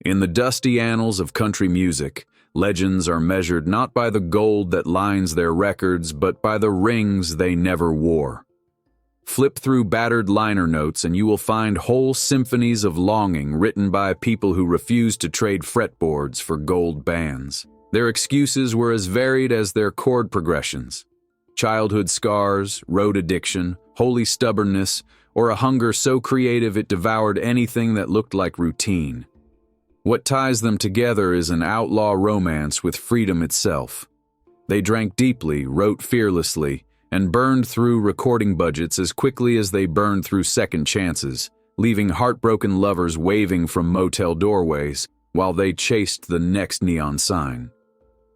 In the dusty annals of country music, legends are measured not by the gold that lines their records, but by the rings they never wore. Flip through battered liner notes and you will find whole symphonies of longing written by people who refused to trade fretboards for gold bands. Their excuses were as varied as their chord progressions. Childhood scars, road addiction, holy stubbornness, or a hunger so creative it devoured anything that looked like routine. What ties them together is an outlaw romance with freedom itself. They drank deeply, wrote fearlessly, and burned through recording budgets as quickly as they burned through second chances, leaving heartbroken lovers waving from motel doorways while they chased the next neon sign.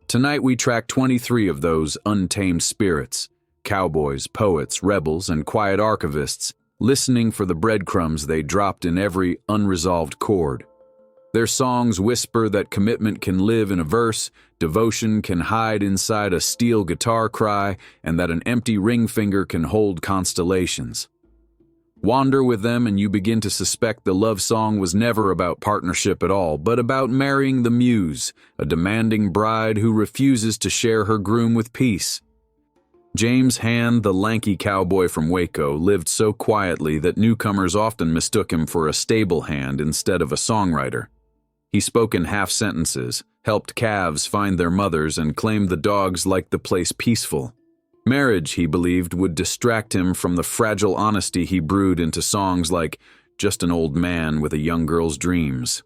Tonight we track 23 of those untamed spirits, cowboys, poets, rebels, and quiet archivists, listening for the breadcrumbs they dropped in every unresolved chord. Their songs whisper that commitment can live in a verse, devotion can hide inside a steel guitar cry, and that an empty ring finger can hold constellations. Wander with them and you begin to suspect the love song was never about partnership at all, but about marrying the muse, a demanding bride who refuses to share her groom with peace. James Hand, the lanky cowboy from Waco, lived so quietly that newcomers often mistook him for a stable hand instead of a songwriter. He spoke in half sentences, helped calves find their mothers, and claimed the dogs liked the place peaceful. Marriage, he believed, would distract him from the fragile honesty he brewed into songs like "Just an Old Man with a Young Girl's Dreams."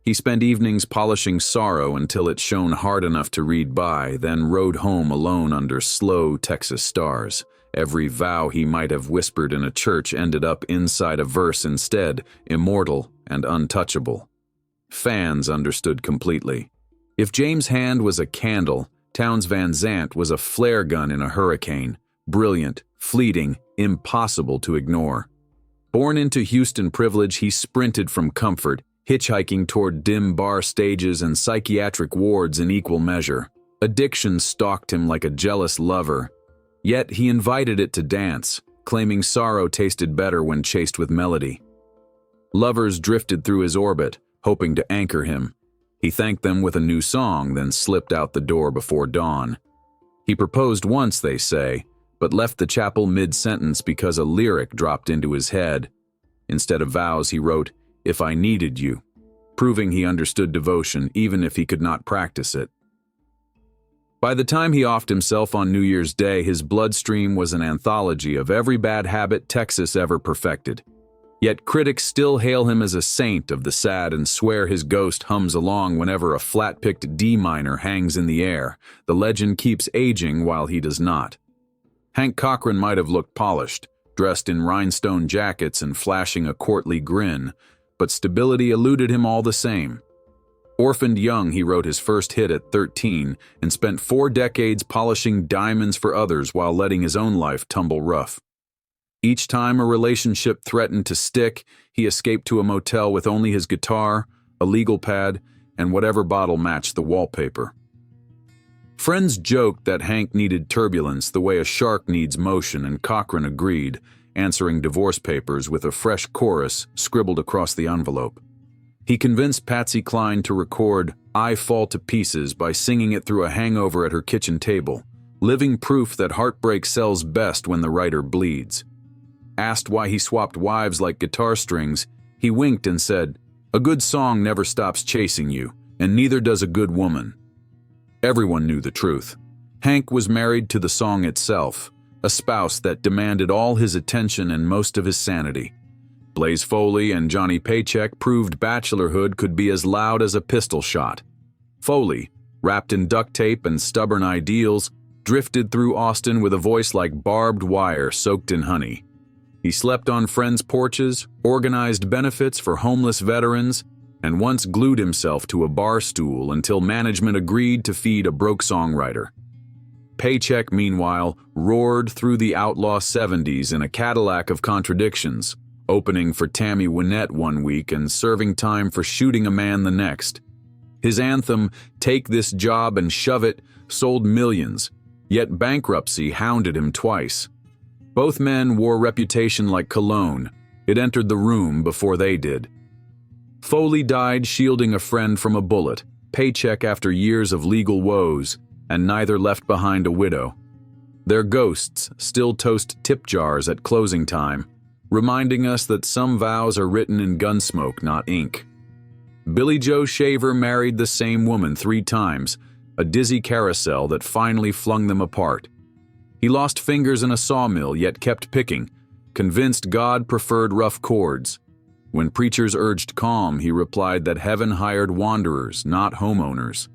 He spent evenings polishing sorrow until it shone hard enough to read by, then rode home alone under slow Texas stars. Every vow he might have whispered in a church ended up inside a verse instead, immortal and untouchable. Fans understood completely. If James Hand was a candle, Townes Van Zandt was a flare gun in a hurricane, brilliant, fleeting, impossible to ignore. Born into Houston privilege, he sprinted from comfort, hitchhiking toward dim bar stages and psychiatric wards in equal measure. Addiction stalked him like a jealous lover, yet he invited it to dance, claiming sorrow tasted better when chased with melody. Lovers drifted through his orbit, hoping to anchor him. He thanked them with a new song, then slipped out the door before dawn. He proposed once, they say, but left the chapel mid-sentence because a lyric dropped into his head. Instead of vows, he wrote, "If I needed you," proving he understood devotion even if he could not practice it. By the time he offed himself on New Year's Day, his bloodstream was an anthology of every bad habit Texas ever perfected. Yet critics still hail him as a saint of the sad and swear his ghost hums along whenever a flat-picked D minor hangs in the air. The legend keeps aging while he does not. Hank Cochran might have looked polished, dressed in rhinestone jackets and flashing a courtly grin, but stability eluded him all the same. Orphaned young, he wrote his first hit at 13 and spent 4 decades polishing diamonds for others while letting his own life tumble rough. Each time a relationship threatened to stick, he escaped to a motel with only his guitar, a legal pad, and whatever bottle matched the wallpaper. Friends joked that Hank needed turbulence the way a shark needs motion, and Cochran agreed, answering divorce papers with a fresh chorus scribbled across the envelope. He convinced Patsy Cline to record "I Fall to Pieces" by singing it through a hangover at her kitchen table, living proof that heartbreak sells best when the writer bleeds. Asked why he swapped wives like guitar strings, he winked and said, "A good song never stops chasing you, and neither does a good woman." Everyone knew the truth. Hank was married to the song itself, a spouse that demanded all his attention and most of his sanity. Blaze Foley and Johnny Paycheck proved bachelorhood could be as loud as a pistol shot. Foley, wrapped in duct tape and stubborn ideals, drifted through Austin with a voice like barbed wire soaked in honey. He slept on friends' porches, organized benefits for homeless veterans, and once glued himself to a bar stool until management agreed to feed a broke songwriter. Paycheck, meanwhile, roared through the outlaw 70s in a Cadillac of contradictions, opening for Tammy Wynette one week and serving time for Shooting a Man the next. His anthem, "Take This Job and Shove It," sold millions, yet bankruptcy hounded him twice. Both men wore reputation like cologne. It entered the room before they did. Foley died shielding a friend from a bullet, Paycheck after years of legal woes, and neither left behind a widow. Their ghosts still toast tip jars at closing time, reminding us that some vows are written in gunsmoke, not ink. Billy Joe Shaver married the same woman 3 times, a dizzy carousel that finally flung them apart. He lost fingers in a sawmill, yet kept picking, convinced God preferred rough chords. When preachers urged calm, he replied that heaven hired wanderers, not homeowners.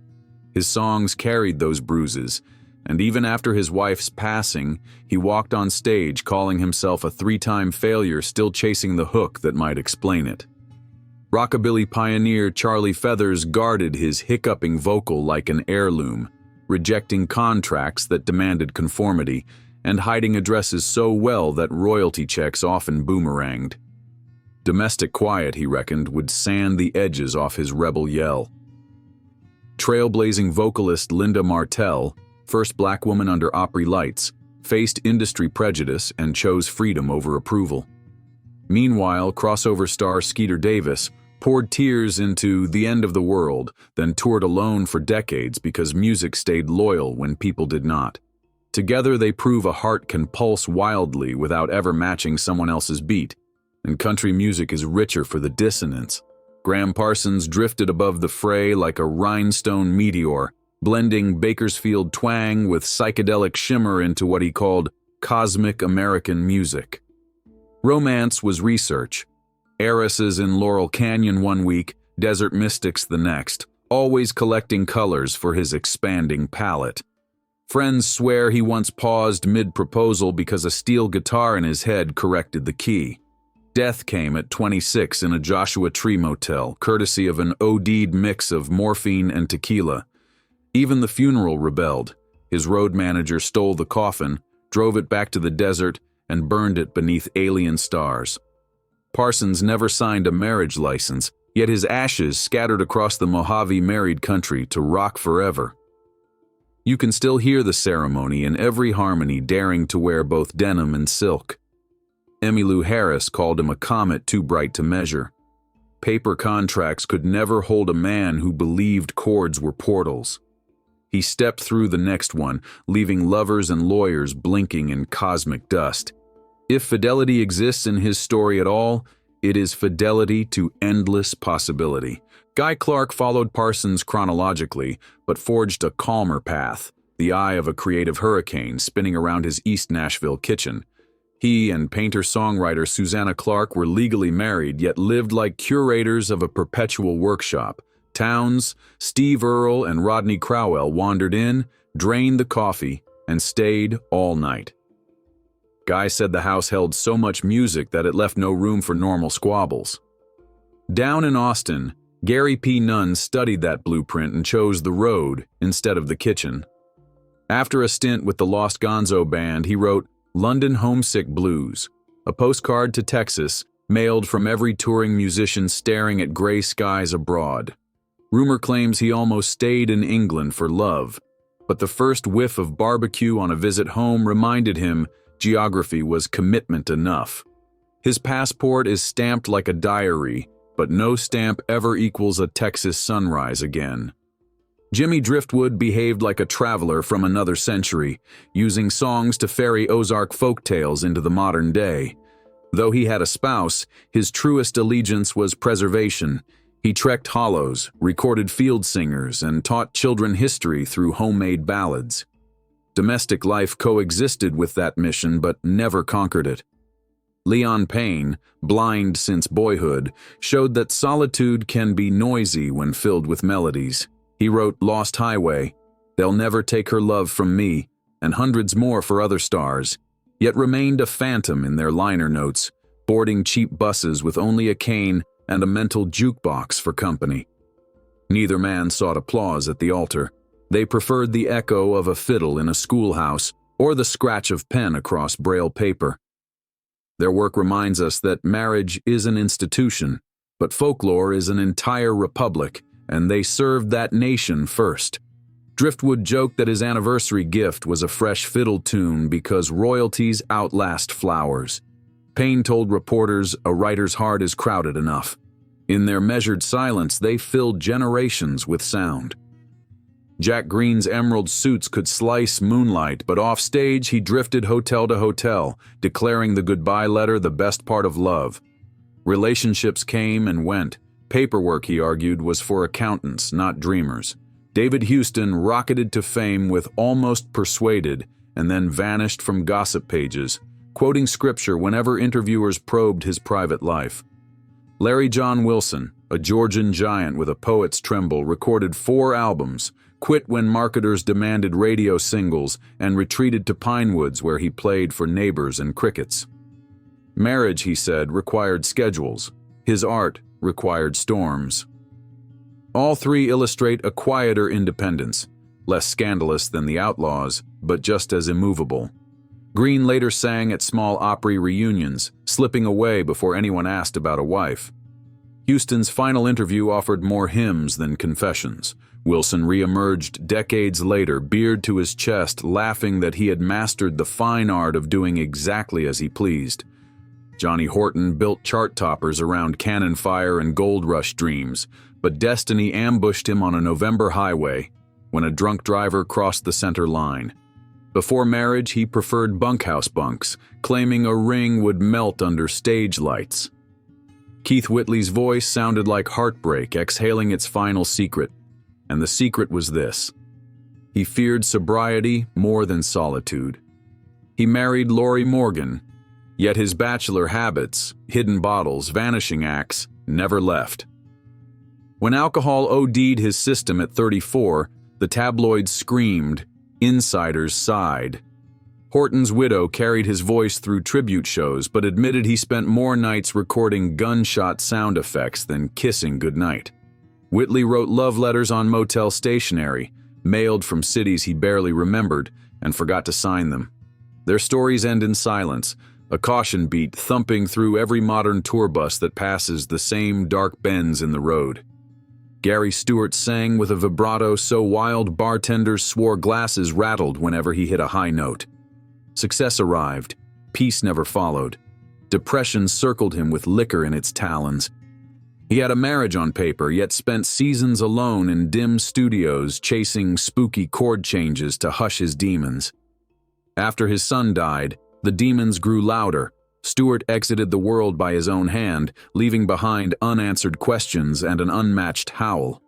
His songs carried those bruises, and even after his wife's passing, he walked on stage calling himself a 3-time failure, still chasing the hook that might explain it. Rockabilly pioneer Charlie Feathers guarded his hiccuping vocal like an heirloom, rejecting contracts that demanded conformity, and hiding addresses so well that royalty checks often boomeranged. Domestic quiet, he reckoned, would sand the edges off his rebel yell. Trailblazing vocalist Linda Martell, first black woman under Opry lights, faced industry prejudice and chose freedom over approval. Meanwhile, crossover star Skeeter Davis poured tears into The End of the World, then toured alone for decades because music stayed loyal when people did not. Together they prove a heart can pulse wildly without ever matching someone else's beat, and country music is richer for the dissonance. Graham Parsons drifted above the fray like a rhinestone meteor, blending Bakersfield twang with psychedelic shimmer into what he called cosmic American music. Romance was research. Heiresses in Laurel Canyon one week, desert mystics the next, always collecting colors for his expanding palette. Friends swear he once paused mid-proposal because a steel guitar in his head corrected the key. Death came at 26 in a Joshua Tree motel, courtesy of an OD'd mix of morphine and tequila. Even the funeral rebelled. His road manager stole the coffin, drove it back to the desert, and burned it beneath alien stars. Parsons never signed a marriage license, yet his ashes scattered across the Mojave married country to rock forever. You can still hear the ceremony in every harmony, daring to wear both denim and silk. Emmylou Harris called him a comet too bright to measure. Paper contracts could never hold a man who believed chords were portals. He stepped through the next one, leaving lovers and lawyers blinking in cosmic dust. If fidelity exists in his story at all, it is fidelity to endless possibility. Guy Clark followed Parsons chronologically, but forged a calmer path, the eye of a creative hurricane spinning around his East Nashville kitchen. He and painter-songwriter Susanna Clark were legally married, yet lived like curators of a perpetual workshop. Towns, Steve Earle, and Rodney Crowell wandered in, drained the coffee, and stayed all night. Guy said the house held so much music that it left no room for normal squabbles. Down in Austin, Gary P. Nunn studied that blueprint and chose the road instead of the kitchen. After a stint with the Lost Gonzo Band, he wrote London Homesick Blues, a postcard to Texas, mailed from every touring musician staring at gray skies abroad. Rumor claims he almost stayed in England for love, but the first whiff of barbecue on a visit home reminded him geography was commitment enough. His passport is stamped like a diary, but no stamp ever equals a Texas sunrise again. Jimmy Driftwood behaved like a traveler from another century, using songs to ferry Ozark folktales into the modern day. Though he had a spouse, his truest allegiance was preservation. He trekked hollows, recorded field singers, and taught children history through homemade ballads. Domestic life coexisted with that mission but never conquered it. Leon Payne, blind since boyhood, showed that solitude can be noisy when filled with melodies. He wrote Lost Highway, They'll Never Take Her Love From Me, and hundreds more for other stars, yet remained a phantom in their liner notes, boarding cheap buses with only a cane and a mental jukebox for company. Neither man sought applause at the altar. They preferred the echo of a fiddle in a schoolhouse or the scratch of pen across braille paper. Their work reminds us that marriage is an institution, but folklore is an entire republic, and they served that nation first. Driftwood joked that his anniversary gift was a fresh fiddle tune because royalties outlast flowers. Payne told reporters a writer's heart is crowded enough. In their measured silence, they filled generations with sound. Jack Green's emerald suits could slice moonlight, but off stage he drifted hotel to hotel, declaring the goodbye letter the best part of love. Relationships came and went. Paperwork, he argued, was for accountants, not dreamers. David Houston rocketed to fame with Almost Persuaded and then vanished from gossip pages, quoting scripture whenever interviewers probed his private life. Larry John Wilson, a Georgian giant with a poet's tremble, recorded 4 albums, quit when marketers demanded radio singles, and retreated to Pinewoods where he played for neighbors and crickets. Marriage, he said, required schedules. His art required storms. All 3 illustrate a quieter independence, less scandalous than the Outlaws, but just as immovable. Green later sang at small Opry reunions, slipping away before anyone asked about a wife. Houston's final interview offered more hymns than confessions. Wilson re-emerged decades later, beard to his chest, laughing that he had mastered the fine art of doing exactly as he pleased. Johnny Horton built chart toppers around cannon fire and gold rush dreams, but destiny ambushed him on a November highway when a drunk driver crossed the center line. Before marriage, he preferred bunkhouse bunks, claiming a ring would melt under stage lights. Keith Whitley's voice sounded like heartbreak exhaling its final secret, and the secret was this: he feared sobriety more than solitude. He married Lori Morgan, yet his bachelor habits, hidden bottles, vanishing acts, never left. When alcohol OD'd his system at 34, the tabloids screamed, insiders sighed. Horton's widow carried his voice through tribute shows, but admitted he spent more nights recording gunshot sound effects than kissing goodnight. Whitley wrote love letters on motel stationery, mailed from cities he barely remembered, and forgot to sign them. Their stories end in silence, a caution beat thumping through every modern tour bus that passes the same dark bends in the road. Gary Stewart sang with a vibrato so wild bartenders swore glasses rattled whenever he hit a high note. Success arrived. Peace never followed. Depression circled him with liquor in its talons. He had a marriage on paper, yet spent seasons alone in dim studios chasing spooky chord changes to hush his demons. After his son died, the demons grew louder. Stewart exited the world by his own hand, leaving behind unanswered questions and an unmatched howl.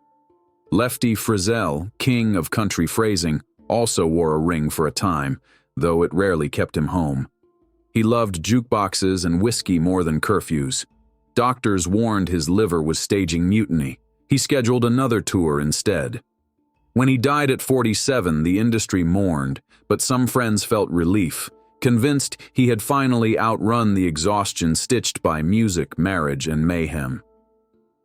Lefty Frizzell, king of country phrasing, also wore a ring for a time, though it rarely kept him home. He loved jukeboxes and whiskey more than curfews. Doctors warned his liver was staging mutiny. He scheduled another tour instead. When he died at 47, the industry mourned, but some friends felt relief, convinced he had finally outrun the exhaustion stitched by music, marriage, and mayhem.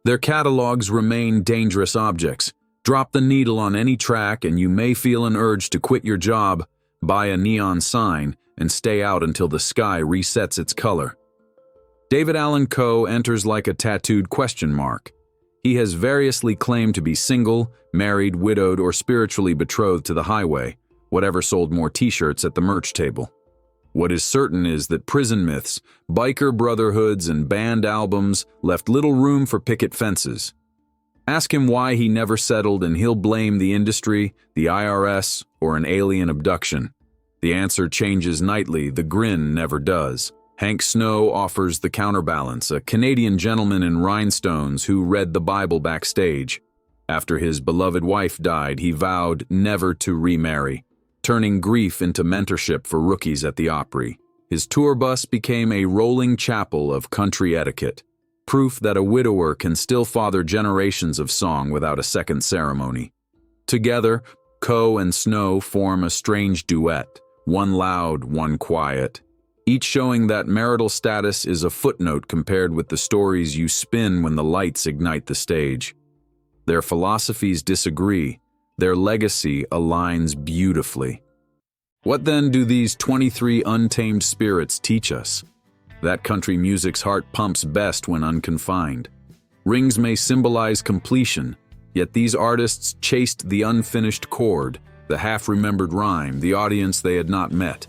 Their catalogs remain dangerous objects. Drop the needle on any track and you may feel an urge to quit your job, buy a neon sign, and stay out until the sky resets its color. David Allan Coe enters like a tattooed question mark. He has variously claimed to be single, married, widowed, or spiritually betrothed to the highway, whatever sold more t-shirts at the merch table. What is certain is that prison myths, biker brotherhoods, and band albums left little room for picket fences. Ask him why he never settled and he'll blame the industry, the IRS, or an alien abduction. The answer changes nightly, the grin never does. Hank Snow offers the counterbalance, a Canadian gentleman in rhinestones who read the Bible backstage. After his beloved wife died, he vowed never to remarry, turning grief into mentorship for rookies at the Opry. His tour bus became a rolling chapel of country etiquette, proof that a widower can still father generations of song without a second ceremony. Together, Coe and Snow form a strange duet, one loud, one quiet, each showing that marital status is a footnote compared with the stories you spin when the lights ignite the stage. Their philosophies disagree. Their legacy aligns beautifully. What then do these 23 untamed spirits teach us? That country music's heart pumps best when unconfined. Rings may symbolize completion, yet these artists chased the unfinished chord, the half-remembered rhyme, the audience they had not met.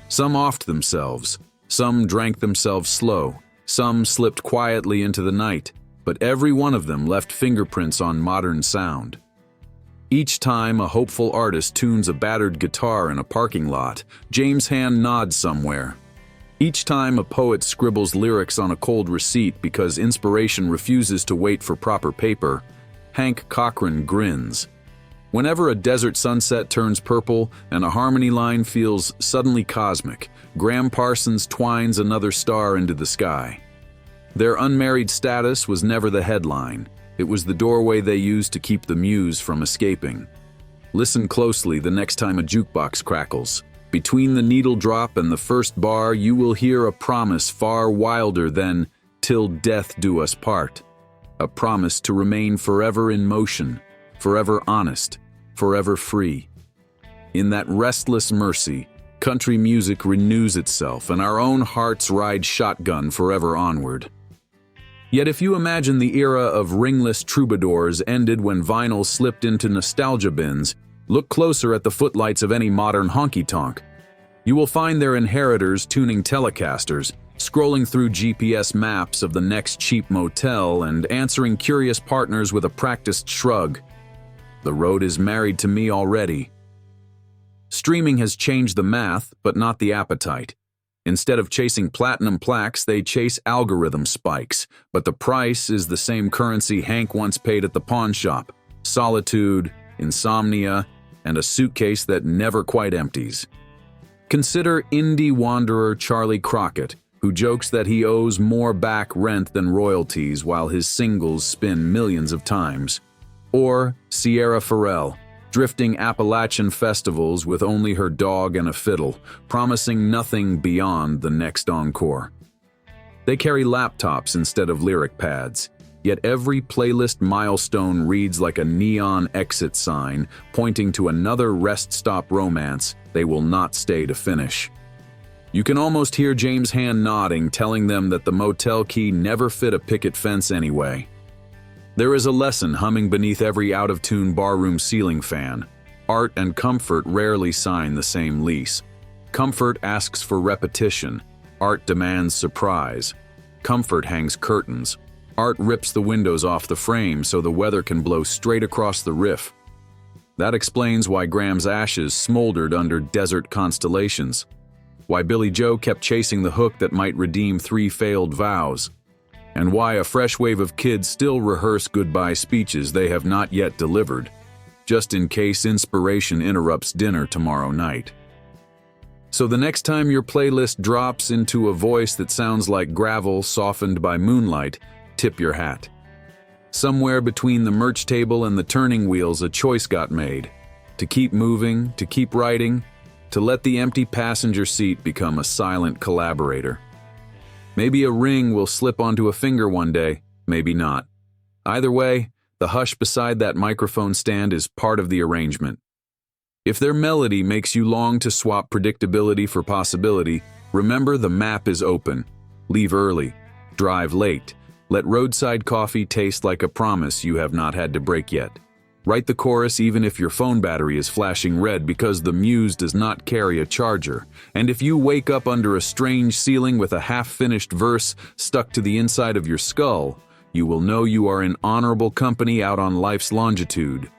Some offed themselves, some drank themselves slow, some slipped quietly into the night, but every one of them left fingerprints on modern sound. Each time a hopeful artist tunes a battered guitar in a parking lot, James' hand nods somewhere. Each time a poet scribbles lyrics on a cold receipt because inspiration refuses to wait for proper paper, Hank Cochran grins. Whenever a desert sunset turns purple and a harmony line feels suddenly cosmic, Graham Parsons twines another star into the sky. Their unmarried status was never the headline. It was the doorway they used to keep the muse from escaping. Listen closely the next time a jukebox crackles. Between the needle drop and the first bar, you will hear a promise far wilder than "till death do us part." A promise to remain forever in motion, forever honest, forever free. In that restless mercy, country music renews itself and our own hearts ride shotgun forever onward. Yet if you imagine the era of ringless troubadours ended when vinyl slipped into nostalgia bins, look closer at the footlights of any modern honky-tonk. You will find their inheritors tuning Telecasters, scrolling through GPS maps of the next cheap motel and answering curious partners with a practiced shrug. The road is married to me already. Streaming has changed the math, but not the appetite. Instead of chasing platinum plaques, they chase algorithm spikes, but the price is the same currency Hank once paid at the pawn shop: solitude, insomnia, and a suitcase that never quite empties. Consider indie wanderer Charlie Crockett, who jokes that he owes more back rent than royalties while his singles spin millions of times. Or Sierra Farrell, drifting Appalachian festivals with only her dog and a fiddle, promising nothing beyond the next encore. They carry laptops instead of lyric pads, yet every playlist milestone reads like a neon exit sign pointing to another rest stop romance they will not stay to finish. You can almost hear James' hand nodding, telling them that the motel key never fit a picket fence anyway. There is a lesson humming beneath every out-of-tune barroom ceiling fan. Art and comfort rarely sign the same lease. Comfort asks for repetition. Art demands surprise. Comfort hangs curtains. Art rips the windows off the frame so the weather can blow straight across the riff. That explains why Graham's ashes smoldered under desert constellations. Why Billy Joe kept chasing the hook that might redeem 3 failed vows. And why a fresh wave of kids still rehearse goodbye speeches they have not yet delivered, just in case inspiration interrupts dinner tomorrow night. So the next time your playlist drops into a voice that sounds like gravel softened by moonlight, tip your hat. Somewhere between the merch table and the turning wheels, a choice got made. To keep moving, to keep writing, to let the empty passenger seat become a silent collaborator. Maybe a ring will slip onto a finger one day, maybe not. Either way, the hush beside that microphone stand is part of the arrangement. If their melody makes you long to swap predictability for possibility, remember the map is open. Leave early. Drive late. Let roadside coffee taste like a promise you have not had to break yet. Write the chorus even if your phone battery is flashing red, because the muse does not carry a charger. And if you wake up under a strange ceiling with a half-finished verse stuck to the inside of your skull, you will know you are in honorable company out on life's longitude.